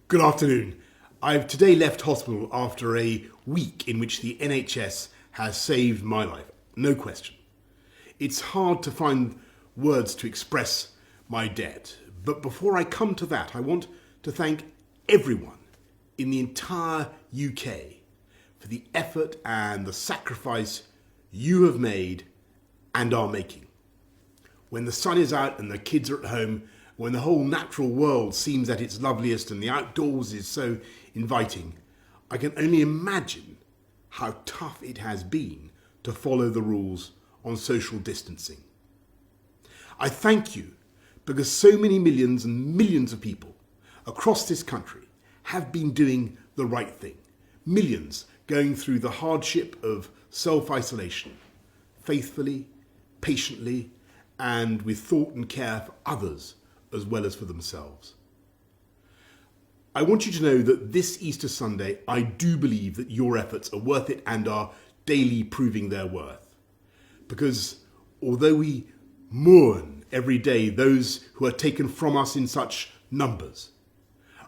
Good afternoon. I've today left hospital after a week in which the NHS has saved my life, no question. It's hard to find words to express my debt, but before I come to that, I want to thank everyone in the entire UK for the effort and the sacrifice you have made and are making. When the sun is out and the kids are at home, when the whole natural world seems at its loveliest and the outdoors is so inviting, I can only imagine how tough it has been to follow the rules on social distancing. I thank you because so many millions and millions of people across this country have been doing the right thing. Millions going through the hardship of self-isolation, faithfully, patiently, and with thought and care for others as well as for themselves. I want you to know that this Easter Sunday, I do believe that your efforts are worth it and are daily proving their worth. Because although we mourn every day those who are taken from us in such numbers,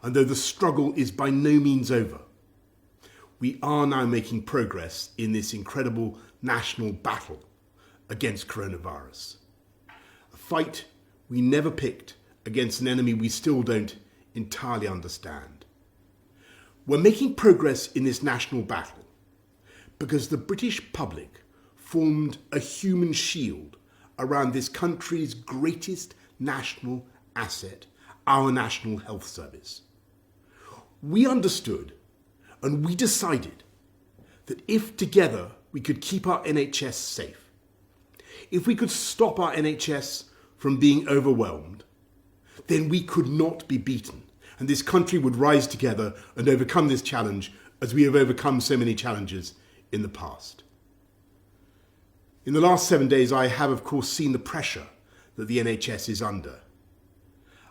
and though the struggle is by no means over, we are now making progress in this incredible national battle against coronavirus. A fight we never picked against an enemy we still don't entirely understand. We're making progress in this national battle because the British public formed a human shield around this country's greatest national asset, our National Health Service. We understood and we decided that if together we could keep our NHS safe, if we could stop our NHS from being overwhelmed, then we could not be beaten, and this country would rise together and overcome this challenge as we have overcome so many challenges in the past. In the last 7 days, I have, of course, seen the pressure that the NHS is under.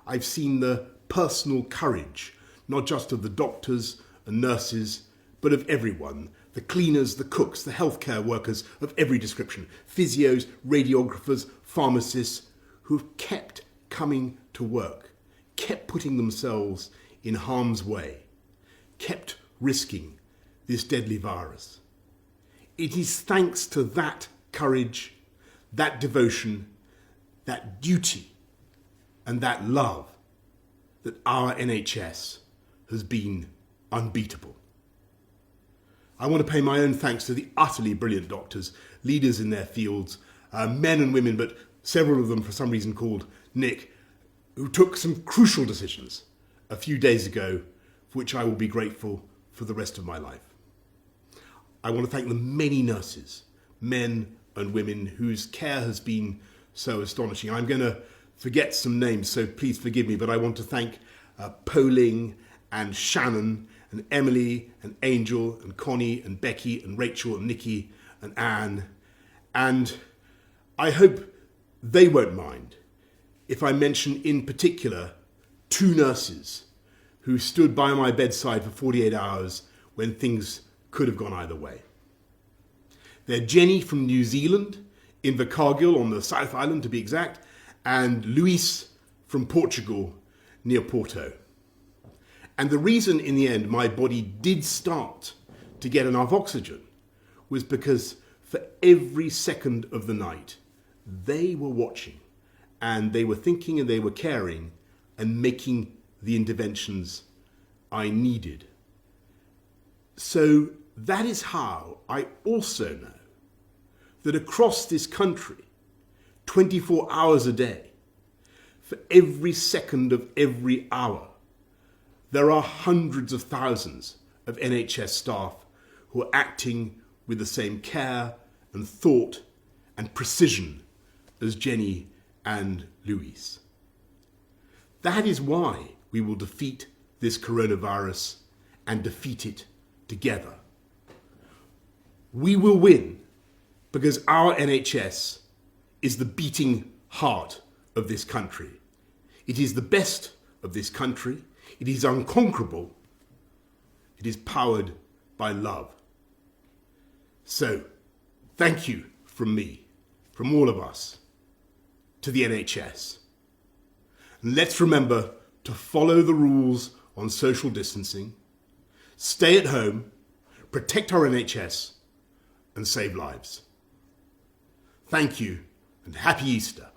I've seen the personal courage, not just of the doctors and nurses, but of everyone, the cleaners, the cooks, the healthcare workers of every description, physios, radiographers, pharmacists, who have kept coming to work, kept putting themselves in harm's way, kept risking this deadly virus. It is thanks to that courage, that devotion, that duty, and that love that our NHS has been unbeatable. I want to pay my own thanks to the utterly brilliant doctors, leaders in their fields, men and women, but several of them for some reason called Nick, who took some crucial decisions a few days ago, for which I will be grateful for the rest of my life. I want to thank the many nurses, men and women, whose care has been so astonishing. I'm going to forget some names, so please forgive me, but I want to thank Poling and Shannon and Emily and Angel and Connie and Becky and Rachel and Nikki and Anne. And I hope they won't mind if I mention in particular 2 nurses who stood by my bedside for 48 hours when things could have gone either way. They're Jenny from New Zealand, in Invercargill on the South Island to be exact, and Luis from Portugal near Porto. And the reason in the end my body did start to get enough oxygen was because for every second of the night, they were watching and they were thinking and they were caring and making the interventions I needed. So that is how I also know that across this country, 24 hours a day, for every second of every hour, there are hundreds of thousands of NHS staff who are acting with the same care and thought and precision as Jenny and Luis. That is why we will defeat this coronavirus and defeat it together. We will win because our NHS is the beating heart of this country. It is the best of this country. It is unconquerable. It is powered by love. So, thank you from me, from all of us, to the NHS. And let's remember to follow the rules on social distancing, stay at home, protect our NHS, and save lives. Thank you, and happy Easter.